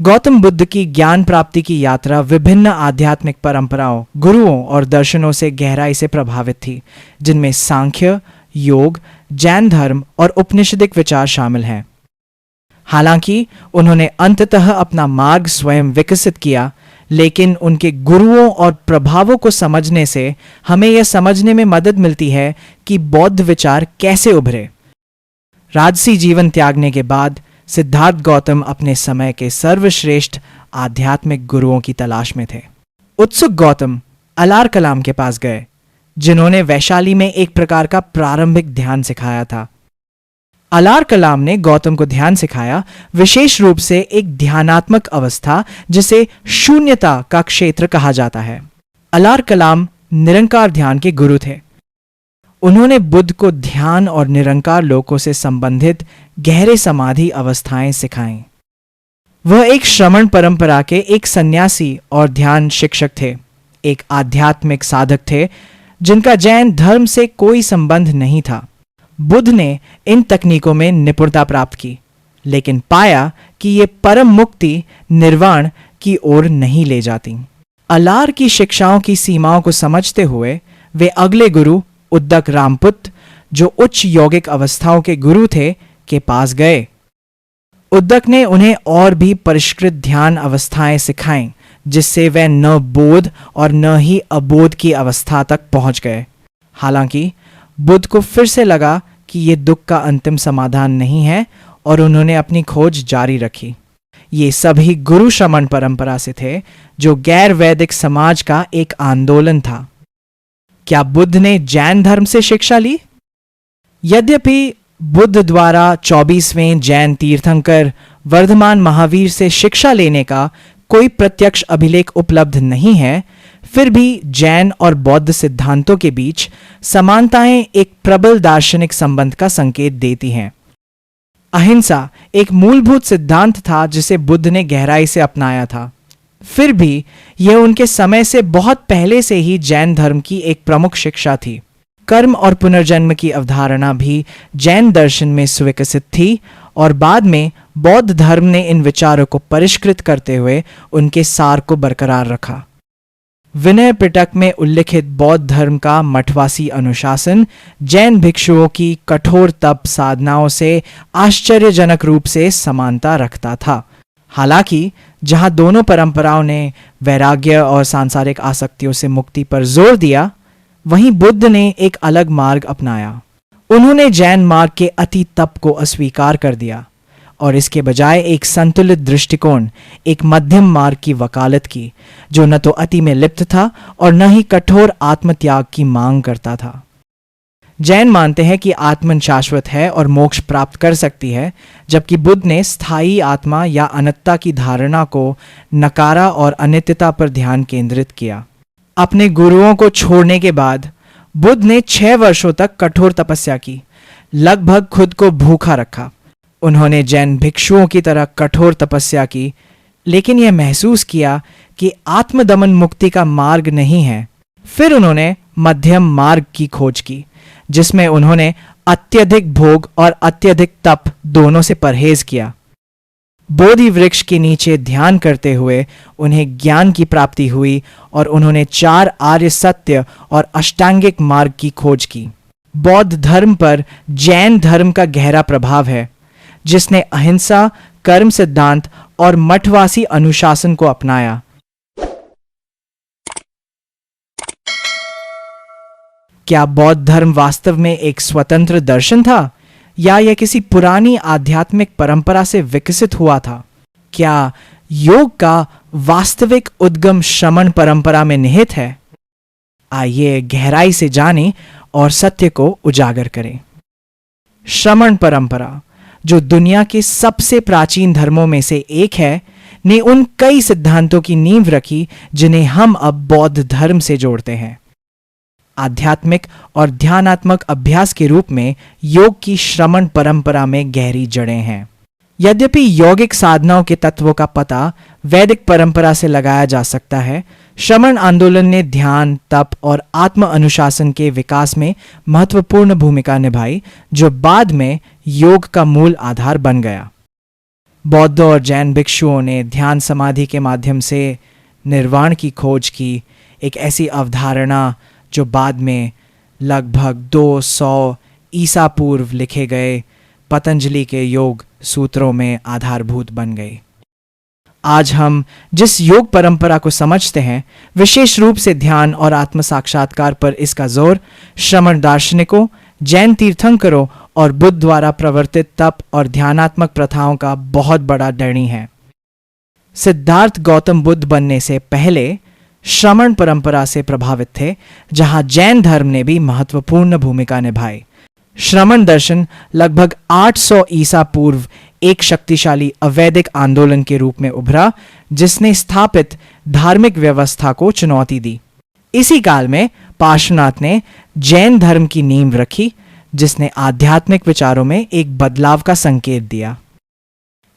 गौतम बुद्ध की ज्ञान प्राप्ति की यात्रा विभिन्न आध्यात्मिक परंपराओं, गुरुओं और दर्शनों से गहराई से प्रभावित थी, जिनमें सांख्य, योग, जैन धर्म और उपनिषदिक विचार शामिल हैं। हालांकि उन्होंने अंततः अपना मार्ग स्वयं विकसित किया, लेकिन उनके गुरुओं और प्रभावों को समझने से हमें यह समझने में मदद मिलती है कि बौद्ध विचार कैसे उभरे। राजसी जीवन त्यागने के बाद सिद्धार्थ गौतम अपने समय के सर्वश्रेष्ठ आध्यात्मिक गुरुओं की तलाश में थे। उत्सुक गौतम अलार कलाम के पास गए, जिन्होंने वैशाली में एक प्रकार का प्रारंभिक ध्यान सिखाया था। अलार कलाम ने गौतम को ध्यान सिखाया, विशेष रूप से एक ध्यानात्मक अवस्था जिसे शून्यता का क्षेत्र कहा जाता है। अलार कलाम निरंकार ध्यान के गुरु थे। उन्होंने बुद्ध को ध्यान और निरंकार लोकों से संबंधित गहरे समाधि अवस्थाएं सिखाईं। वह एक श्रमण परंपरा के एक सन्यासी और ध्यान शिक्षक थे, एक आध्यात्मिक साधक थे जिनका जैन धर्म से कोई संबंध नहीं था। बुद्ध ने इन तकनीकों में निपुणता प्राप्त की, लेकिन पाया कि ये परम मुक्ति निर्वाण की ओर नहीं ले जाती। अलार की शिक्षाओं की सीमाओं को समझते हुए वे अगले गुरु उद्दक रामपुत, जो उच्च यौगिक अवस्थाओं के गुरु थे, के पास गए। उद्दक ने उन्हें और भी परिष्कृत ध्यान अवस्थाएं सिखाईं, जिससे वे न बोध और न ही अबोध की अवस्था तक पहुंच गए। हालांकि बुद्ध को फिर से लगा कि ये दुख का अंतिम समाधान नहीं है और उन्होंने अपनी खोज जारी रखी। ये सभी गुरु श्रमण परंपरा से थे, जो गैर वैदिक समाज का एक आंदोलन था। क्या बुद्ध ने जैन धर्म से शिक्षा ली? यद्यपि बुद्ध द्वारा 24वें जैन तीर्थंकर वर्धमान महावीर से शिक्षा लेने का कोई प्रत्यक्ष अभिलेख उपलब्ध नहीं है, फिर भी जैन और बौद्ध सिद्धांतों के बीच समानताएं एक प्रबल दार्शनिक संबंध का संकेत देती हैं। अहिंसा एक मूलभूत सिद्धांत था जिसे बुद्ध ने गहराई से अपनाया था। फिर भी यह उनके समय से बहुत पहले से ही जैन धर्म की एक प्रमुख शिक्षा थी। कर्म और पुनर्जन्म की अवधारणा भी जैन दर्शन में स्वीकृत थी और बाद में बौद्ध धर्म ने इन विचारों को परिष्कृत करते हुए उनके सार को बरकरार रखा। विनय पिटक में उल्लिखित बौद्ध धर्म का मठवासी अनुशासन जैन भिक्षुओं की कठोर तप साधनाओं से आश्चर्यजनक रूप से समानता रखता था। हालांकि जहां दोनों परंपराओं ने वैराग्य और सांसारिक आसक्तियों से मुक्ति पर जोर दिया, वहीं बुद्ध ने एक अलग मार्ग अपनाया। उन्होंने जैन मार्ग के अति तप को अस्वीकार कर दिया और इसके बजाय एक संतुलित दृष्टिकोण, एक मध्यम मार्ग की वकालत की, जो न तो अति में लिप्त था और न ही कठोर आत्मत्याग की मांग करता था। जैन मानते हैं कि आत्मन शाश्वत है और मोक्ष प्राप्त कर सकती है, जबकि बुद्ध ने स्थायी आत्मा या अनंतता की धारणा को नकारा और अनित्यता पर ध्यान केंद्रित किया। अपने गुरुओं को छोड़ने के बाद बुद्ध ने 6 वर्षों तक कठोर तपस्या की, लगभग खुद को भूखा रखा। उन्होंने जैन भिक्षुओं की तरह कठोर तपस्या की, लेकिन यह महसूस किया कि आत्मदमन मुक्ति का मार्ग नहीं है। फिर उन्होंने मध्यम मार्ग की खोज की, जिसमें उन्होंने अत्यधिक भोग और अत्यधिक तप दोनों से परहेज किया। बोधि वृक्ष के नीचे ध्यान करते हुए उन्हें ज्ञान की प्राप्ति हुई और उन्होंने 4 आर्य सत्य और अष्टांगिक मार्ग की खोज की। बौद्ध धर्म पर जैन धर्म का गहरा प्रभाव है, जिसने अहिंसा, कर्म सिद्धांत और मठवासी अनुशासन को अपनाया। क्या बौद्ध धर्म वास्तव में एक स्वतंत्र दर्शन था या यह किसी पुरानी आध्यात्मिक परंपरा से विकसित हुआ था? क्या योग का वास्तविक उद्गम श्रमण परंपरा में निहित है? आइए गहराई से जानें और सत्य को उजागर करें। श्रमण परंपरा, जो दुनिया के सबसे प्राचीन धर्मों में से एक है, ने उन कई सिद्धांतों की नींव रखी जिन्हें हम अब बौद्ध धर्म से जोड़ते हैं। आध्यात्मिक और ध्यानात्मक अभ्यास के रूप में योग की श्रमण परंपरा में गहरी जड़ें हैं। यद्यपि यौगिक साधनाओं के तत्वों का पता वैदिक परंपरा से लगाया जा सकता है, श्रमण आंदोलन ने ध्यान, तप और आत्म अनुशासन के विकास में महत्वपूर्ण भूमिका निभाई, जो बाद में योग का मूल आधार बन गया। बौद्ध और जैन भिक्षुओं ने ध्यान समाधि के माध्यम से निर्वाण की खोज की, एक ऐसी अवधारणा जो बाद में लगभग 200 ईसा पूर्व लिखे गए पतंजलि के योग सूत्रों में आधारभूत बन गई। आज हम जिस योग परंपरा को समझते हैं, विशेष रूप से ध्यान और आत्म साक्षात्कार पर इसका जोर श्रमण दार्शनिकों, जैन तीर्थंकरों और बुद्ध द्वारा प्रवर्तित तप और ध्यानात्मक प्रथाओं का बहुत बड़ा ऋणी है। सिद्धार्थ गौतम बुद्ध बनने से पहले श्रमण परंपरा से प्रभावित थे, जहां जैन धर्म ने भी महत्वपूर्ण भूमिका निभाई। श्रमण दर्शन लगभग 800 ईसा पूर्व एक शक्तिशाली अवैदिक आंदोलन के रूप में उभरा, जिसने स्थापित धार्मिक व्यवस्था को चुनौती दी। इसी काल में पार्श्वनाथ ने जैन धर्म की नींव रखी, जिसने आध्यात्मिक विचारों में एक बदलाव का संकेत दिया।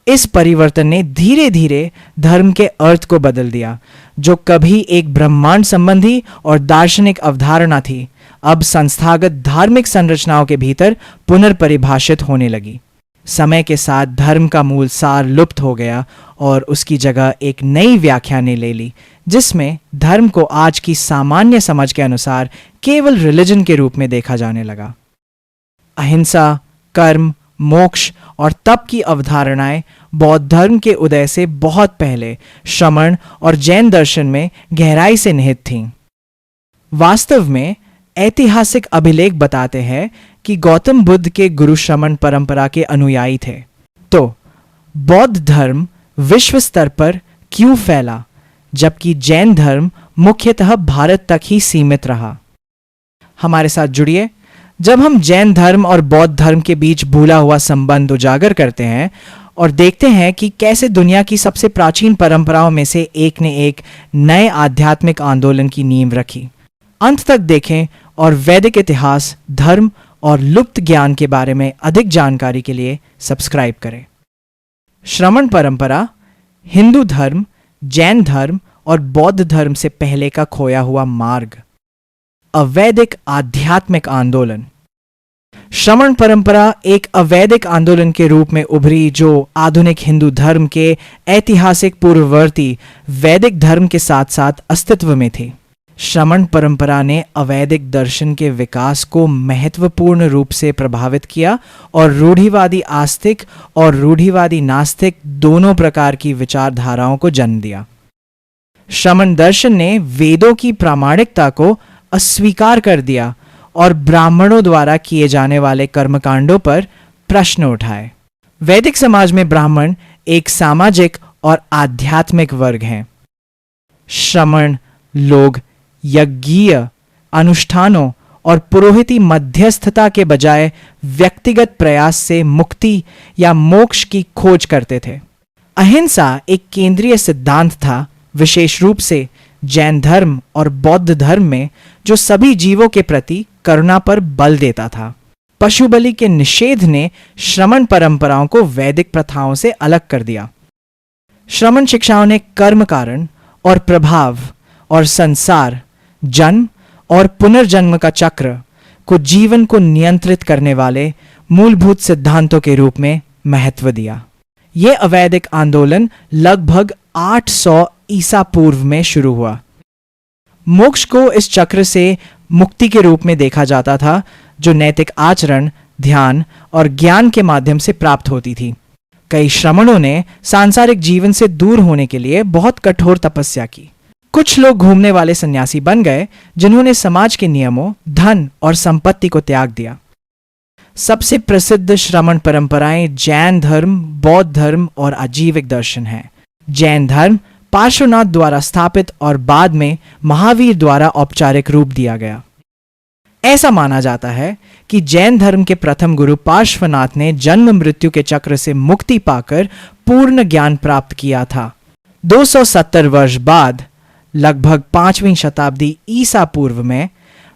इस परिवर्तन ने धीरे धीरे धर्म के अर्थ को बदल दिया। जो कभी एक ब्रह्मांड संबंधी और दार्शनिक अवधारणा थी, अब संस्थागत धार्मिक संरचनाओं के भीतर पुनर्परिभाषित होने लगी। समय के साथ धर्म का मूल सार लुप्त हो गया और उसकी जगह एक नई व्याख्या ने ले ली, जिसमें धर्म को आज की सामान्य समझ के अनुसार केवल रिलीजन के रूप में देखा जाने लगा। अहिंसा, कर्म, मोक्ष और तप की अवधारणाएं बौद्ध धर्म के उदय से बहुत पहले श्रमण और जैन दर्शन में गहराई से निहित थीं। वास्तव में ऐतिहासिक अभिलेख बताते हैं कि गौतम बुद्ध के गुरु श्रमण परंपरा के अनुयायी थे। तो बौद्ध धर्म विश्व स्तर पर क्यों फैला, जबकि जैन धर्म मुख्यतः भारत तक ही सीमित रहा? हमारे साथ जुड़िए जब हम जैन धर्म और बौद्ध धर्म के बीच भूला हुआ संबंध उजागर करते हैं और देखते हैं कि कैसे दुनिया की सबसे प्राचीन परंपराओं में से एक ने एक नए आध्यात्मिक आंदोलन की नींव रखी। अंत तक देखें और वैदिक इतिहास, धर्म और लुप्त ज्ञान के बारे में अधिक जानकारी के लिए सब्सक्राइब करें। श्रमण परंपरा हिंदू धर्म, जैन धर्म और बौद्ध धर्म से पहले का खोया हुआ मार्ग। अवैदिक आध्यात्मिक आंदोलन। श्रमण परंपरा एक अवैदिक आंदोलन के रूप में उभरी, जो आधुनिक हिंदू धर्म के ऐतिहासिक पूर्ववर्ती वैदिक धर्म के साथ साथ अस्तित्व में थी। श्रमण परंपरा ने अवैदिक दर्शन के विकास को महत्वपूर्ण रूप से प्रभावित किया और रूढ़िवादी आस्तिक और रूढ़िवादी नास्तिक दोनों प्रकार की विचारधाराओं को जन्म दिया। श्रमण दर्शन ने वेदों की प्रामाणिकता को अस्वीकार कर दिया और ब्राह्मणों द्वारा किए जाने वाले कर्मकांडों पर प्रश्न उठाए। वैदिक समाज में ब्राह्मण एक सामाजिक और आध्यात्मिक वर्ग हैं। श्रमण लोग यज्ञीय अनुष्ठानों और पुरोहिती मध्यस्थता के बजाय व्यक्तिगत प्रयास से मुक्ति या मोक्ष की खोज करते थे। अहिंसा एक केंद्रीय सिद्धांत था, विशेष रूप से जैन धर्म और बौद्ध धर्म में, जो सभी जीवों के प्रति करुणा पर बल देता था। पशु बलि के निषेध ने श्रमण परंपराओं को वैदिक प्रथाओं से अलग कर दिया। श्रमण शिक्षाओं ने कर्म कारण और प्रभाव और संसार, जन्म और पुनर्जन्म का चक्र को जीवन को नियंत्रित करने वाले मूलभूत सिद्धांतों के रूप में महत्व दिया। यह अवैदिक आंदोलन लगभग 800 ईसा पूर्व में शुरू हुआ। मोक्ष को इस चक्र से मुक्ति के रूप में देखा जाता था, जो नैतिक आचरण, ध्यान और ज्ञान के माध्यम से प्राप्त होती थी। कई श्रमणों ने सांसारिक जीवन से दूर होने के लिए बहुत कठोर तपस्या की। कुछ लोग घूमने वाले सन्यासी बन गए, जिन्होंने समाज के नियमों, धन और संपत्ति को त्याग दिया। सबसे प्रसिद्ध श्रमण परंपराएं जैन धर्म, बौद्ध धर्म और आजीविक दर्शन हैं। जैन धर्म पार्श्वनाथ द्वारा स्थापित और बाद में महावीर द्वारा औपचारिक रूप दिया गया। ऐसा माना जाता है कि जैन धर्म के प्रथम गुरु पार्श्वनाथ ने जन्म मृत्यु के चक्र से मुक्ति पाकर पूर्ण ज्ञान प्राप्त किया था। 270 वर्ष बाद, लगभग 5वीं शताब्दी ईसा पूर्व में,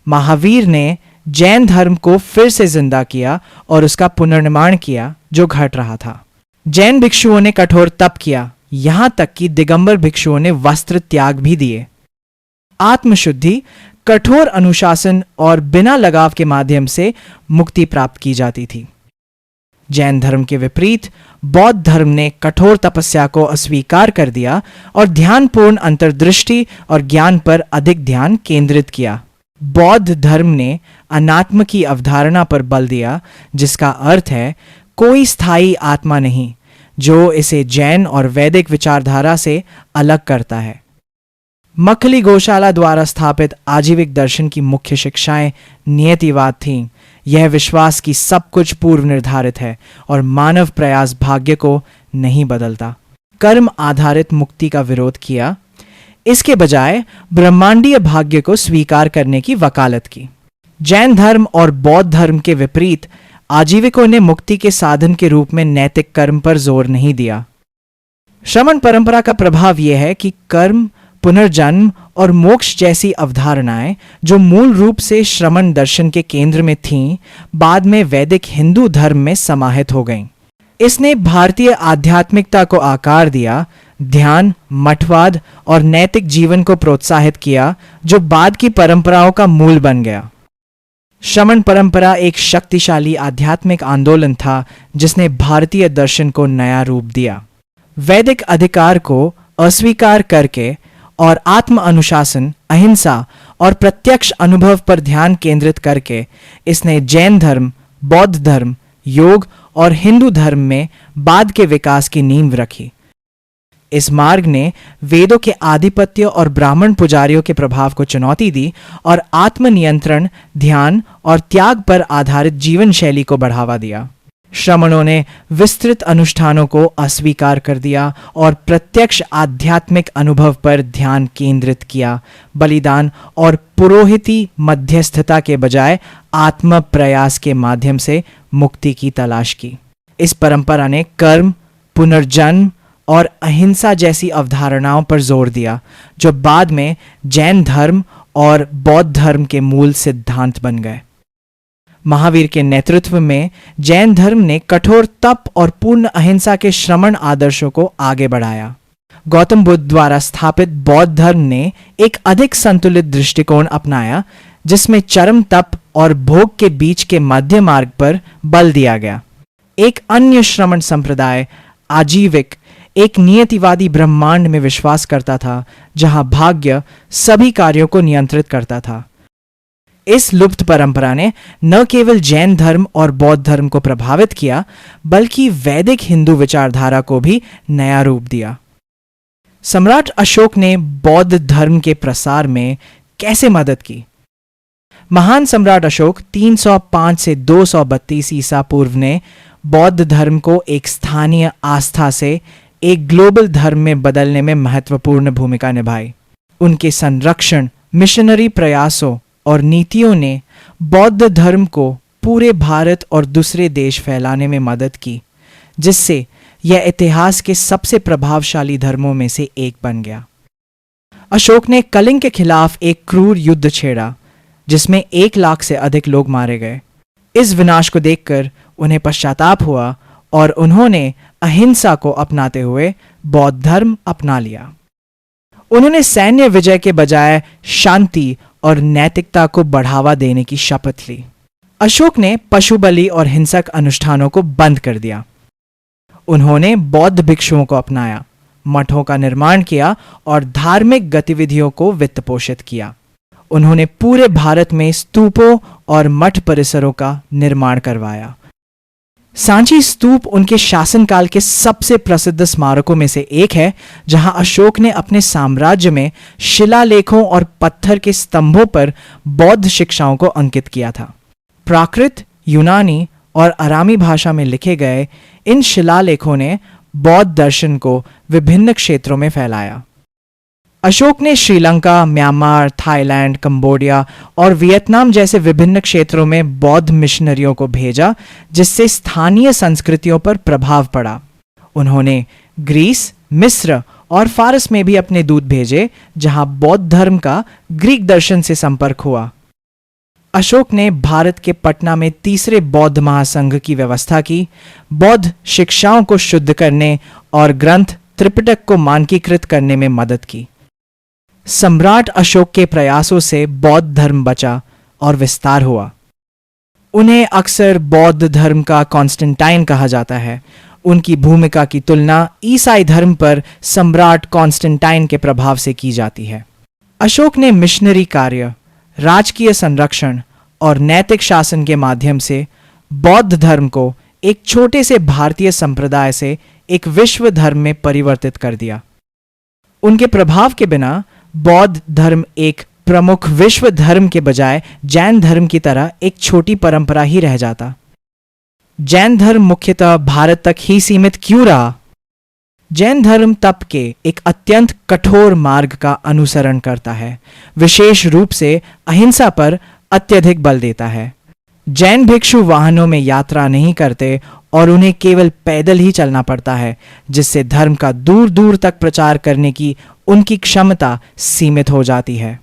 महावीर ने जैन धर्म को फिर से जिंदा किया और उसका पुनर्निर्माण किया, जो घट रहा था। जैन भिक्षुओं ने कठोर तप किया, यहां तक कि दिगंबर भिक्षुओं ने वस्त्र त्याग भी दिए। आत्मशुद्धि, कठोर अनुशासन और बिना लगाव के माध्यम से मुक्ति प्राप्त की जाती थी। जैन धर्म के विपरीत बौद्ध धर्म ने कठोर तपस्या को अस्वीकार कर दिया और ध्यानपूर्ण अंतर्दृष्टि और ज्ञान पर अधिक ध्यान केंद्रित किया। बौद्ध धर्म ने अनात्म की अवधारणा पर बल दिया, जिसका अर्थ है कोई स्थायी आत्मा नहीं, जो इसे जैन और वैदिक विचारधारा से अलग करता है। मखली गोशाला द्वारा स्थापित आजीविक दर्शन की मुख्य शिक्षाएं नियतिवाद थीं। यह विश्वास कि सब कुछ पूर्व निर्धारित है और मानव प्रयास भाग्य को नहीं बदलता। कर्म आधारित मुक्ति का विरोध किया, इसके बजाय ब्रह्मांडीय भाग्य को स्वीकार करने की वकालत की। जैन धर्म और बौद्ध धर्म के विपरीत आजीविकों ने मुक्ति के साधन के रूप में नैतिक कर्म पर जोर नहीं दिया। श्रमण परंपरा का प्रभाव यह है कि कर्म, पुनर्जन्म और मोक्ष जैसी अवधारणाएं, जो मूल रूप से श्रमण दर्शन के केंद्र में थीं, बाद में वैदिक हिंदू धर्म में समाहित हो गईं। इसने भारतीय आध्यात्मिकता को आकार दिया, ध्यान, मठवाद और नैतिक जीवन को प्रोत्साहित किया, जो बाद की परंपराओं का मूल बन गया। श्रमण परंपरा एक शक्तिशाली आध्यात्मिक आंदोलन था जिसने भारतीय दर्शन को नया रूप दिया। वैदिक अधिकार को अस्वीकार करके और आत्म अनुशासन, अहिंसा और प्रत्यक्ष अनुभव पर ध्यान केंद्रित करके इसने जैन धर्म, बौद्ध धर्म, योग और हिंदू धर्म में बाद के विकास की नींव रखी। इस मार्ग ने वेदों के आधिपत्य और ब्राह्मण पुजारियों के प्रभाव को चुनौती दी और आत्मनियंत्रण, ध्यान और त्याग पर आधारित जीवन शैली को बढ़ावा दिया। श्रमणों ने विस्तृत अनुष्ठानों को अस्वीकार कर दिया और प्रत्यक्ष आध्यात्मिक अनुभव पर ध्यान केंद्रित किया। बलिदान और पुरोहिती मध्यस्थता के बजाय आत्म प्रयास के माध्यम से मुक्ति की तलाश की। इस परंपरा ने कर्म, पुनर्जन्म और अहिंसा जैसी अवधारणाओं पर जोर दिया, जो बाद में जैन धर्म और बौद्ध धर्म के मूल सिद्धांत बन गए। महावीर के नेतृत्व में जैन धर्म ने कठोर तप और पूर्ण अहिंसा के श्रमण आदर्शों को आगे बढ़ाया। गौतम बुद्ध द्वारा स्थापित बौद्ध धर्म ने एक अधिक संतुलित दृष्टिकोण अपनाया, जिसमें चरम तप और भोग के बीच के मध्य मार्ग पर बल दिया गया। एक अन्य श्रमण संप्रदाय आजीविक एक नियतिवादी ब्रह्मांड में विश्वास करता था, जहां भाग्य सभी कार्यों को नियंत्रित करता था। इस लुप्त परंपरा ने न केवल जैन धर्म और बौद्ध धर्म को प्रभावित किया, बल्कि वैदिक हिंदू विचारधारा को भी नया रूप दिया। सम्राट अशोक ने बौद्ध धर्म के प्रसार में कैसे मदद की? महान सम्राट अशोक 305 से 232 ईसा पूर्व ने बौद्ध धर्म को एक स्थानीय आस्था से एक ग्लोबल धर्म में बदलने में महत्वपूर्ण भूमिका निभाई। उनके संरक्षण, मिशनरी प्रयासों और नीतियों ने बौद्ध धर्म को पूरे भारत और दूसरे देश फैलाने में मदद की, जिससे यह इतिहास के सबसे प्रभावशाली धर्मों में से एक बन गया। अशोक ने कलिंग के खिलाफ एक क्रूर युद्ध छेड़ा, जिसमें 1 लाख से अधिक लोग मारे गए। इस विनाश को देखकर उन्हें पश्चाताप हुआ और उन्होंने अहिंसा को अपनाते हुए बौद्ध धर्म अपना लिया। उन्होंने सैन्य विजय के बजाय शांति और नैतिकता को बढ़ावा देने की शपथ ली। अशोक ने पशु बलि और हिंसक अनुष्ठानों को बंद कर दिया। उन्होंने बौद्ध भिक्षुओं को अपनाया, मठों का निर्माण किया और धार्मिक गतिविधियों को वित्त पोषित किया। उन्होंने पूरे भारत में स्तूपों और मठ परिसरों का निर्माण करवाया। सांची स्तूप उनके शासनकाल के सबसे प्रसिद्ध स्मारकों में से एक है, जहां अशोक ने अपने साम्राज्य में शिलालेखों और पत्थर के स्तंभों पर बौद्ध शिक्षाओं को अंकित किया था। प्राकृत, यूनानी और अरामी भाषा में लिखे गए इन शिलालेखों ने बौद्ध दर्शन को विभिन्न क्षेत्रों में फैलाया। अशोक ने श्रीलंका, म्यांमार, थाईलैंड, कंबोडिया और वियतनाम जैसे विभिन्न क्षेत्रों में बौद्ध मिशनरियों को भेजा, जिससे स्थानीय संस्कृतियों पर प्रभाव पड़ा। उन्होंने ग्रीस, मिस्र और फारस में भी अपने दूत भेजे, जहां बौद्ध धर्म का ग्रीक दर्शन से संपर्क हुआ। अशोक ने भारत के पटना में तीसरे बौद्ध महासंघ की व्यवस्था की, बौद्ध शिक्षाओं को शुद्ध करने और ग्रंथ त्रिपिटक को मानकीकृत करने में मदद की। सम्राट अशोक के प्रयासों से बौद्ध धर्म बचा और विस्तार हुआ। उन्हें अक्सर बौद्ध धर्म का कॉन्स्टेंटाइन कहा जाता है। उनकी भूमिका की तुलना ईसाई धर्म पर सम्राट कॉन्स्टेंटाइन के प्रभाव से की जाती है। अशोक ने मिशनरी कार्य, राजकीय संरक्षण और नैतिक शासन के माध्यम से बौद्ध धर्म को एक छोटे से भारतीय संप्रदाय से एक विश्व धर्म में परिवर्तित कर दिया। उनके प्रभाव के बिना बौद्ध धर्म एक प्रमुख विश्व धर्म के बजाय जैन धर्म की तरह एक छोटी परंपरा ही रह जाता। जैन धर्म मुख्यतः भारत तक ही सीमित क्यों रहा? जैन धर्म तप के एक अत्यंत कठोर मार्ग का अनुसरण करता है, विशेष रूप से अहिंसा पर अत्यधिक बल देता है। जैन भिक्षु वाहनों में यात्रा नहीं करते और उन्हें केवल पैदल ही चलना पड़ता है, जिससे धर्म का दूर दूर तक प्रचार करने की उनकी क्षमता सीमित हो जाती है।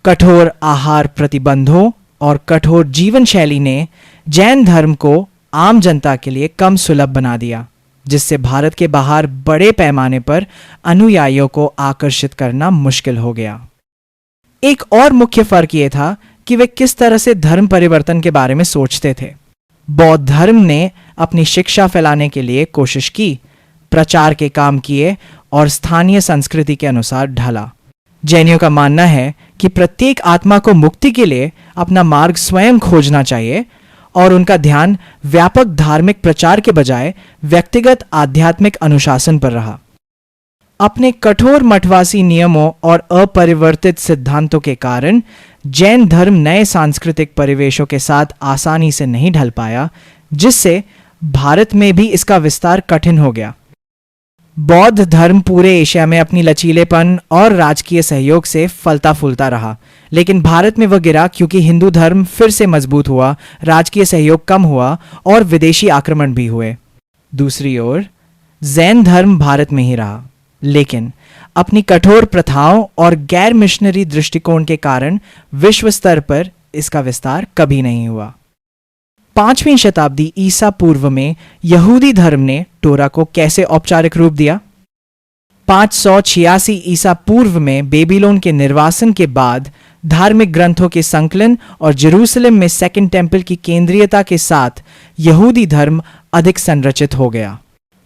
कठोर आहार प्रतिबंधों और कठोर जीवन शैली ने जैन धर्म को आम जनता के लिए कम सुलभ बना दिया, जिससे भारत के बाहर बड़े पैमाने पर अनुयायियों को आकर्षित करना मुश्किल हो गया। एक और मुख्य फर्क यह था कि वे किस तरह से धर्म परिवर्तन के बारे में सोचते थे। बौद्ध धर्म ने अपनी शिक्षा फैलाने के लिए कोशिश की, प्रचार के काम किए और स्थानीय संस्कृति के अनुसार ढला। जैनियों का मानना है कि प्रत्येक आत्मा को मुक्ति के लिए अपना मार्ग स्वयं खोजना चाहिए और उनका ध्यान व्यापक धार्मिक प्रचार के बजाय व्यक्तिगत आध्यात्मिक अनुशासन पर रहा। अपने कठोर मठवासी नियमों और अपरिवर्तित सिद्धांतों के कारण जैन धर्म नए सांस्कृतिक परिवेशों के साथ आसानी से नहीं ढल पाया, जिससे भारत में भी इसका विस्तार कठिन हो गया। बौद्ध धर्म पूरे एशिया में अपनी लचीलेपन और राजकीय सहयोग से फलता फूलता रहा, लेकिन भारत में वह गिरा क्योंकि हिंदू धर्म फिर से मजबूत हुआ, राजकीय सहयोग कम हुआ और विदेशी आक्रमण भी हुए। दूसरी ओर जैन धर्म भारत में ही रहा, लेकिन अपनी कठोर प्रथाओं और गैर मिशनरी दृष्टिकोण के कारण विश्व स्तर पर इसका विस्तार कभी नहीं हुआ। 5वीं शताब्दी ईसा पूर्व में यहूदी धर्म ने टोरा को कैसे औपचारिक रूप दिया? 586 ईसा पूर्व में बेबीलोन के निर्वासन के बाद धार्मिक ग्रंथों के संकलन और जेरूसलम में सेकंड टेंपल की केंद्रीयता के साथ यहूदी धर्म अधिक संरचित हो गया।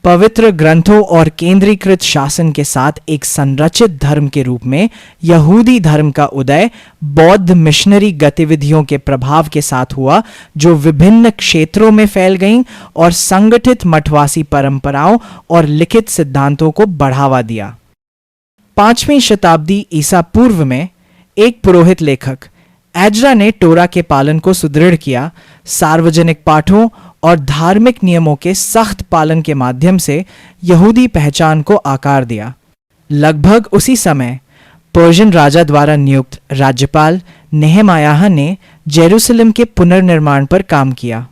पवित्र ग्रंथों और केंद्रीकृत शासन के साथ एक संरचित धर्म के रूप में यहूदी धर्म का उदय बौद्ध मिशनरी गतिविधियों के प्रभाव के साथ हुआ, जो विभिन्न क्षेत्रों में फैल गईं और संगठित मठवासी परंपराओं और लिखित सिद्धांतों को बढ़ावा दिया। 5वीं शताब्दी ईसा पूर्व में एक पुरोहित लेखक एजरा ने टोरा के पालन को सुदृढ़ किया, सार्वजनिक पाठों और धार्मिक नियमों के सख्त पालन के माध्यम से यहूदी पहचान को आकार दिया। लगभग उसी समय पर्शियन राजा द्वारा नियुक्त राज्यपाल नेहेमायाह ने जेरूसलम के पुनर्निर्माण पर काम किया।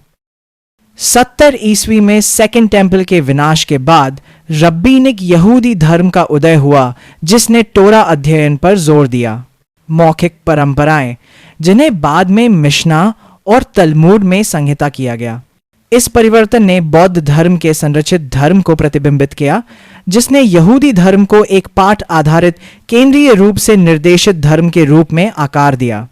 70 ईस्वी में सेकंड टेंपल के विनाश के बाद रब्बीनिक यहूदी धर्म का उदय हुआ, जिसने टोरा अध्ययन पर जोर दिया। मौखिक परंपराएं, जिन्हें बाद में मिशना और तलमूड में संहिता किया गया। इस परिवर्तन ने बौद्ध धर्म के संरचित धर्म को प्रतिबिंबित किया, जिसने यहूदी धर्म को एक पाठ आधारित केंद्रीय रूप से निर्देशित धर्म के रूप में आकार दिया।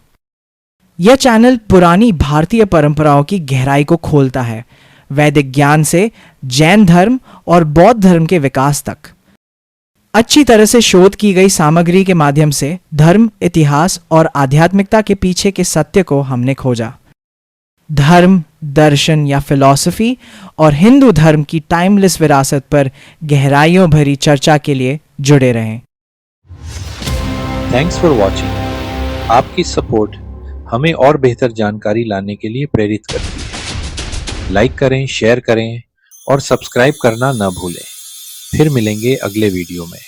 यह चैनल पुरानी भारतीय परंपराओं की गहराई को खोलता है, वैदिक ज्ञान से जैन धर्म और बौद्ध धर्म के विकास तक। अच्छी तरह से शोध की गई सामग्री के माध्यम से धर्म, इतिहास और आध्यात्मिकता के पीछे के सत्य को हमने खोजा। धर्म, दर्शन या फिलॉसफी और हिंदू धर्म की टाइमलेस विरासत पर गहराइयों भरी चर्चा के लिए जुड़े रहें। Thanks for watching. आपकी सपोर्ट हमें और बेहतर जानकारी लाने के लिए प्रेरित करती है। लाइक करें, शेयर करें और सब्सक्राइब करना न भूलें। फिर मिलेंगे अगले वीडियो में।